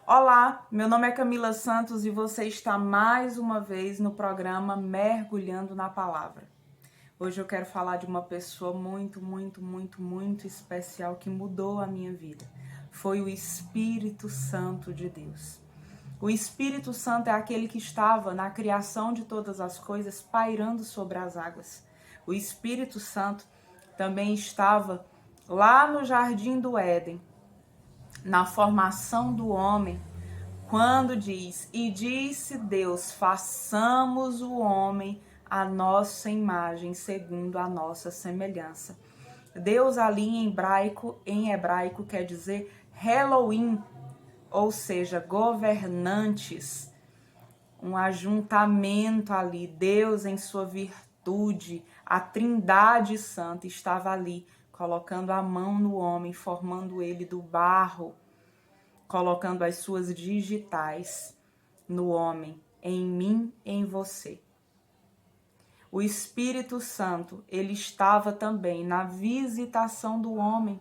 Olá, meu nome é Camila Santos e você está mais uma vez no programa Mergulhando na Palavra. Hoje eu quero falar de uma pessoa muito especial que mudou a minha vida. Foi o Espírito Santo de Deus. O Espírito Santo é aquele que estava na criação de todas as coisas, pairando sobre as águas. O Espírito Santo também estava lá no Jardim do Éden, na formação do homem, quando diz: e disse Deus, façamos o homem à nossa imagem, segundo a nossa semelhança. Deus ali em hebraico quer dizer Elohim, ou seja, governantes, um ajuntamento ali. Deus em sua virtude, a Trindade Santa estava ali, colocando a mão no homem, formando ele do barro, colocando as suas digitais no homem, em mim, em você. O Espírito Santo, ele estava também na visitação do homem.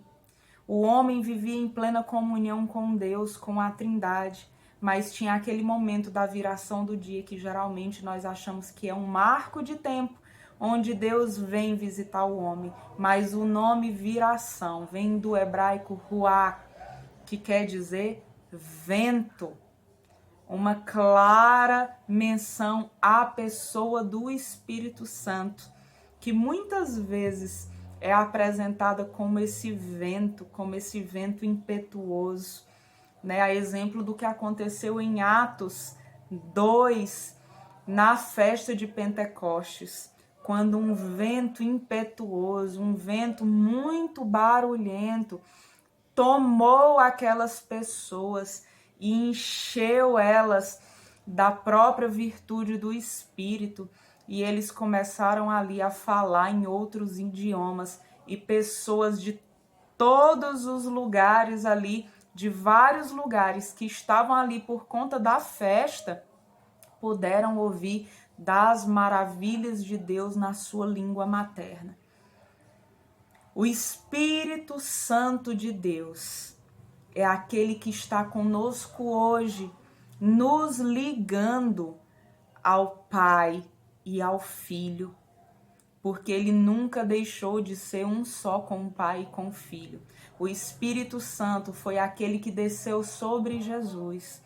O homem vivia em plena comunhão com Deus, com a Trindade, mas tinha aquele momento da viração do dia que geralmente nós achamos que é um marco de tempo, onde Deus vem visitar o homem. Mas o nome viração vem do hebraico ruach, que quer dizer vento. Uma clara menção à pessoa do Espírito Santo, que muitas vezes é apresentada como esse vento impetuoso, né? A exemplo do que aconteceu em Atos 2, na festa de Pentecostes, quando um vento impetuoso, um vento muito barulhento, tomou aquelas pessoas e encheu elas da própria virtude do Espírito, e eles começaram ali a falar em outros idiomas, e pessoas de todos os lugares ali, de vários lugares que estavam ali por conta da festa, puderam ouvir das maravilhas de Deus na sua língua materna. O Espírito Santo de Deus é aquele que está conosco hoje, nos ligando ao Pai e ao Filho, porque ele nunca deixou de ser um só com o Pai e com o Filho. O Espírito Santo foi aquele que desceu sobre Jesus.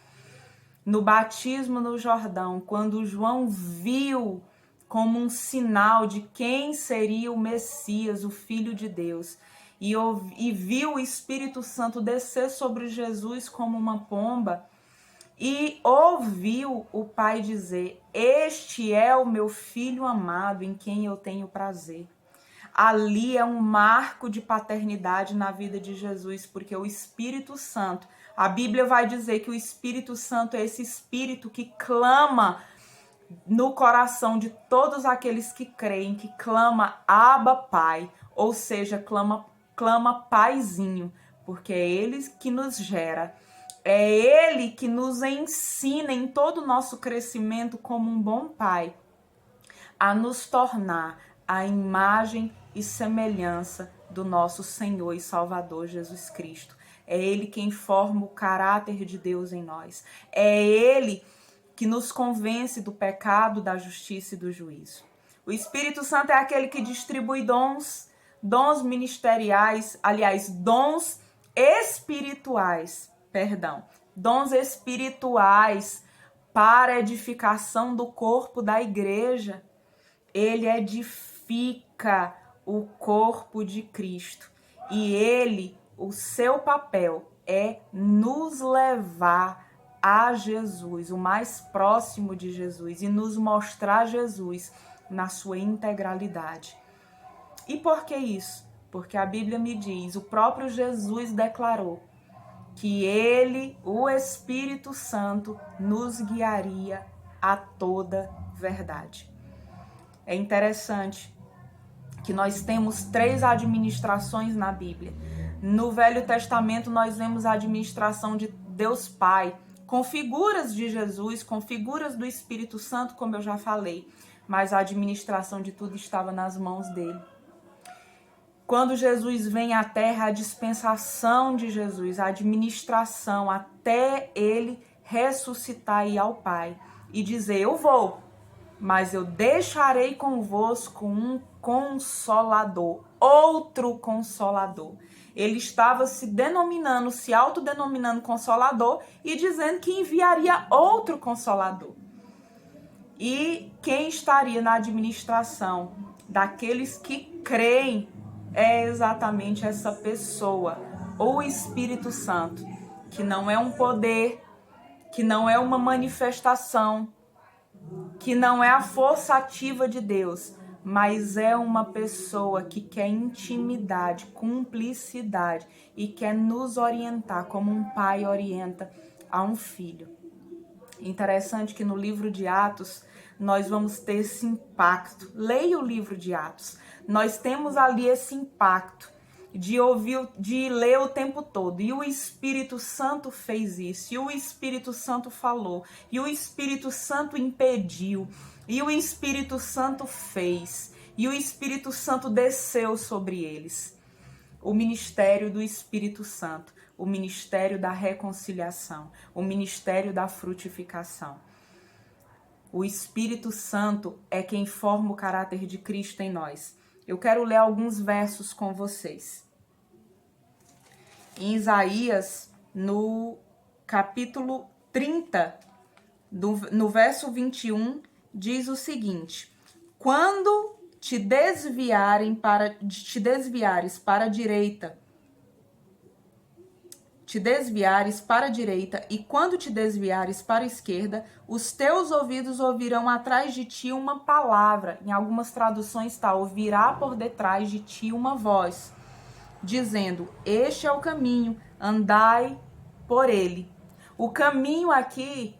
No batismo no Jordão, quando João viu como um sinal de quem seria o Messias, o Filho de Deus, e viu o Espírito Santo descer sobre Jesus como uma pomba, e ouviu o Pai dizer: este é o meu Filho amado, em quem eu tenho prazer. Ali é um marco de paternidade na vida de Jesus, porque o Espírito Santo, a Bíblia vai dizer que o Espírito Santo é esse Espírito que clama no coração de todos aqueles que creem, que clama Abba Pai, ou seja, clama Paizinho, porque é Ele que nos gera, é Ele que nos ensina em todo o nosso crescimento como um bom Pai, a nos tornar a imagem e semelhança do nosso Senhor e Salvador Jesus Cristo. É Ele quem forma o caráter de Deus em nós. É Ele que nos convence do pecado, da justiça e do juízo. O Espírito Santo é aquele que distribui dons ministeriais, aliás, dons espirituais para edificação do corpo da igreja. Ele edifica o corpo de Cristo. E o seu papel é nos levar a Jesus, o mais próximo de Jesus, e nos mostrar Jesus na sua integralidade. E por que isso? Porque a Bíblia me diz, o próprio Jesus declarou que ele, o Espírito Santo, nos guiaria a toda verdade. É interessante que nós temos 3 administrações na Bíblia. No Velho Testamento nós vemos a administração de Deus Pai, com figuras de Jesus, com figuras do Espírito Santo, como eu já falei, mas a administração de tudo estava nas mãos dele. Quando Jesus vem à terra, a dispensação de Jesus, a administração, até ele ressuscitar e ir ao Pai e dizer: eu vou, mas eu deixarei convosco um consolador, outro consolador. Ele estava se autodenominando consolador e dizendo que enviaria outro consolador. E quem estaria na administração daqueles que creem é exatamente essa pessoa, o Espírito Santo, que não é um poder, que não é uma manifestação, que não é a força ativa de Deus, mas é uma pessoa que quer intimidade, cumplicidade e quer nos orientar como um pai orienta a um filho. Interessante que no livro de Atos nós vamos ter esse impacto. Leia o livro de Atos. Nós temos ali esse impacto de ler o tempo todo. E o Espírito Santo fez isso. E o Espírito Santo falou. E o Espírito Santo impediu. E o Espírito Santo fez. E o Espírito Santo desceu sobre eles. O ministério do Espírito Santo. O ministério da reconciliação. O ministério da frutificação. O Espírito Santo é quem forma o caráter de Cristo em nós. Eu quero ler alguns versos com vocês. Em Isaías, no capítulo 30, no verso 21, diz o seguinte: quando te desviares para a direita, e quando te desviares para a esquerda, os teus ouvidos ouvirão atrás de ti uma palavra. Em algumas traduções está: ouvirá por detrás de ti uma voz, dizendo: este é o caminho, andai por ele. O caminho aqui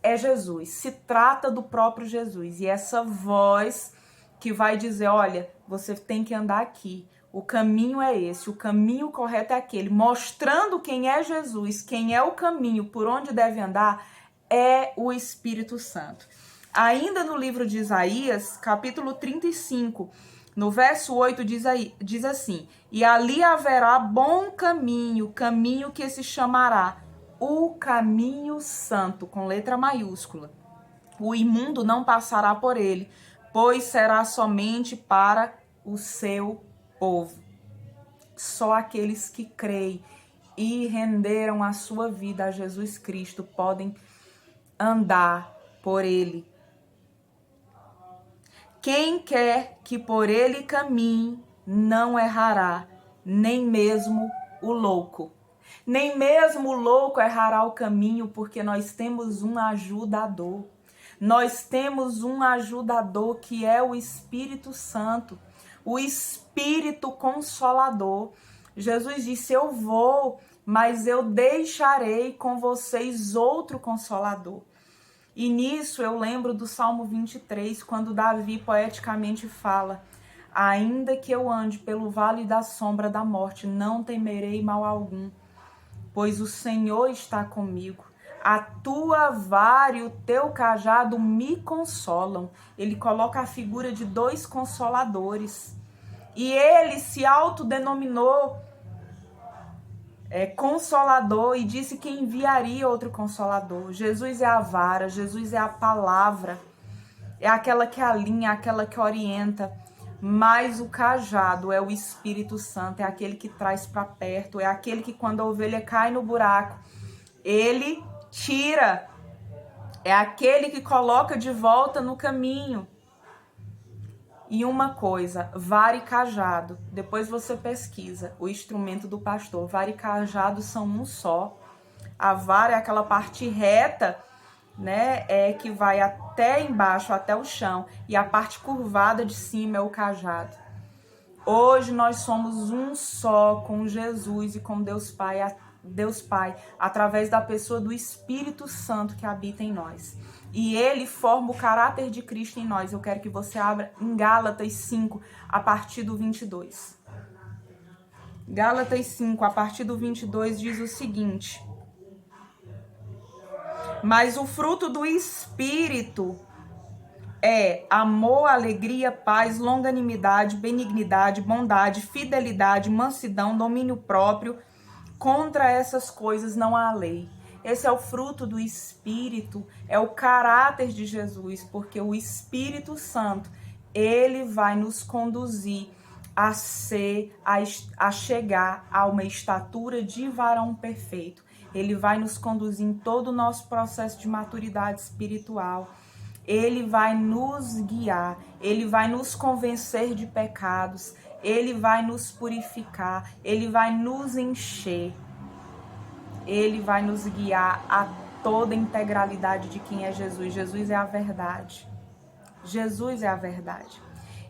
é Jesus, se trata do próprio Jesus. E essa voz que vai dizer: olha, você tem que andar aqui. O caminho é esse, o caminho correto é aquele, mostrando quem é Jesus, quem é o caminho, por onde deve andar, é o Espírito Santo. Ainda no livro de Isaías, capítulo 35, no verso 8, diz assim: e ali haverá bom caminho, caminho que se chamará o caminho santo, com letra maiúscula. O imundo não passará por ele, pois será somente para o seu povo. Só aqueles que creem e renderam a sua vida a Jesus Cristo podem andar por ele. Quem quer que por ele caminhe não errará, nem mesmo o louco. Nem mesmo o louco errará o caminho, porque nós temos um ajudador. Nós temos um ajudador que é o Espírito Santo. O Espírito Consolador. Jesus disse: eu vou, mas eu deixarei com vocês outro Consolador. E nisso eu lembro do Salmo 23, quando Davi poeticamente fala: ainda que eu ande pelo vale da sombra da morte, não temerei mal algum, pois o Senhor está comigo. A tua vara e o teu cajado me consolam. Ele coloca a figura de dois consoladores. E ele se autodenominou consolador e disse que enviaria outro consolador. Jesus é a vara, Jesus é a palavra. É aquela que alinha, aquela que orienta. Mas o cajado é o Espírito Santo, é aquele que traz para perto, é aquele que quando a ovelha cai no buraco, ele tira. É aquele que coloca de volta no caminho. E uma coisa, vara e cajado, depois você pesquisa o instrumento do pastor. Vara e cajado são um só. A vara é aquela parte reta, né, que vai até embaixo, até o chão, e a parte curvada de cima é o cajado. Hoje nós somos um só com Jesus e com Deus Pai, através da pessoa do Espírito Santo que habita em nós. E ele forma o caráter de Cristo em nós. Eu quero que você abra em Gálatas 5, a partir do 22. Gálatas 5, a partir do 22, diz o seguinte: mas o fruto do Espírito é amor, alegria, paz, longanimidade, benignidade, bondade, fidelidade, mansidão, domínio próprio. Contra essas coisas não há lei. Esse é o fruto do Espírito, é o caráter de Jesus, porque o Espírito Santo, ele vai nos conduzir a chegar a uma estatura de varão perfeito. Ele vai nos conduzir em todo o nosso processo de maturidade espiritual. Ele vai nos guiar, ele vai nos convencer de pecados, ele vai nos purificar, ele vai nos encher. Ele vai nos guiar a toda a integralidade de quem é Jesus. Jesus é a verdade. Jesus é a verdade.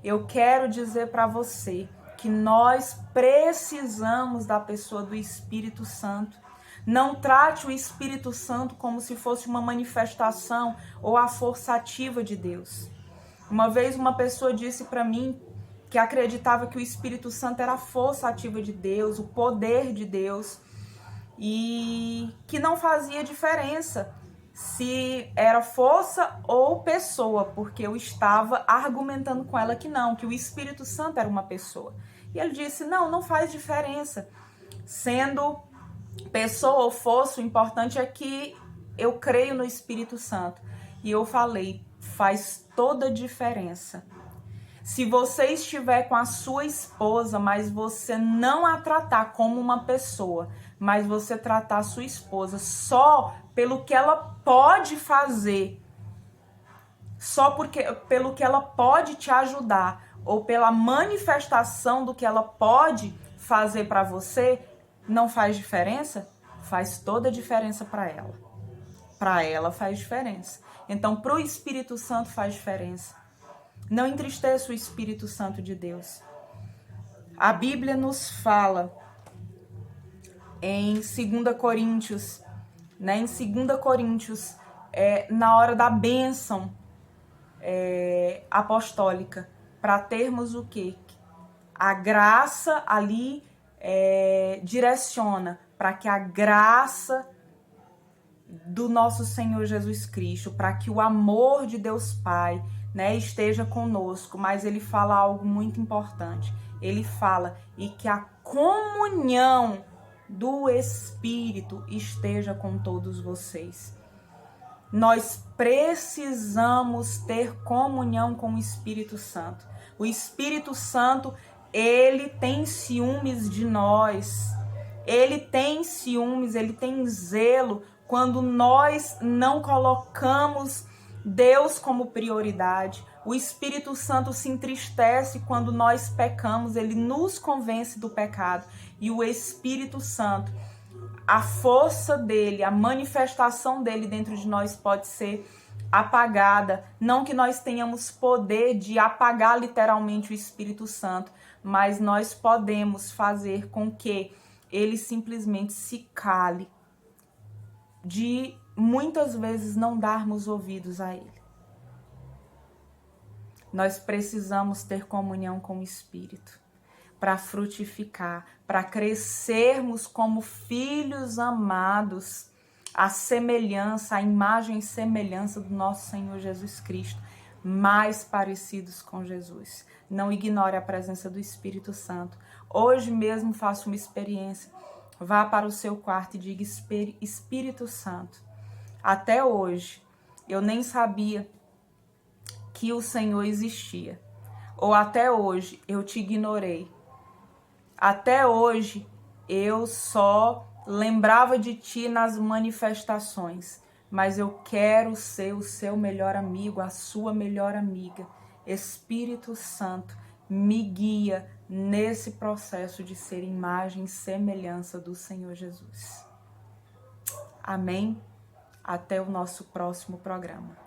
Eu quero dizer para você que nós precisamos da pessoa do Espírito Santo. Não trate o Espírito Santo como se fosse uma manifestação ou a força ativa de Deus. Uma vez uma pessoa disse para mim que acreditava que o Espírito Santo era a força ativa de Deus, o poder de Deus, e que não fazia diferença se era força ou pessoa, porque eu estava argumentando com ela que não, que o Espírito Santo era uma pessoa. E ele disse, não faz diferença. Sendo pessoa ou força, o importante é que eu creio no Espírito Santo. E eu falei, faz toda a diferença. Se você estiver com a sua esposa, mas você não a tratar como uma pessoa, mas você tratar a sua esposa só pelo que ela pode fazer, pelo que ela pode te ajudar, ou pela manifestação do que ela pode fazer para você, não faz diferença? Faz toda a diferença para ela. Para ela faz diferença. Então, para o Espírito Santo faz diferença. Não entristeça o Espírito Santo de Deus. A Bíblia nos fala em 2 Coríntios, né? Em 2 Coríntios, na hora da bênção apostólica, para termos o quê? A graça ali direciona para que a graça do nosso Senhor Jesus Cristo, para que o amor de Deus Pai, né, esteja conosco, mas ele fala algo muito importante. Ele fala, e que a comunhão do Espírito esteja com todos vocês. Nós precisamos ter comunhão com o Espírito Santo. O Espírito Santo, ele tem ciúmes de nós. Ele tem ciúmes, ele tem zelo quando nós não colocamos Deus como prioridade. O Espírito Santo se entristece quando nós pecamos, ele nos convence do pecado. E o Espírito Santo, a força dele, a manifestação dele dentro de nós pode ser apagada. Não que nós tenhamos poder de apagar literalmente o Espírito Santo, mas nós podemos fazer com que ele simplesmente se cale, de muitas vezes não darmos ouvidos a ele. Nós precisamos ter comunhão com o Espírito para frutificar, para crescermos como filhos amados, a semelhança, a imagem e semelhança do nosso Senhor Jesus Cristo, mais parecidos com Jesus. Não ignore a presença do Espírito Santo. Hoje mesmo faça uma experiência. Vá para o seu quarto e diga, Espírito Santo, até hoje eu nem sabia que o Senhor existia. Ou até hoje eu te ignorei. Até hoje eu só lembrava de ti nas manifestações. Mas eu quero ser o seu melhor amigo, a sua melhor amiga. Espírito Santo, me guia nesse processo de ser imagem e semelhança do Senhor Jesus. Amém? Até o nosso próximo programa.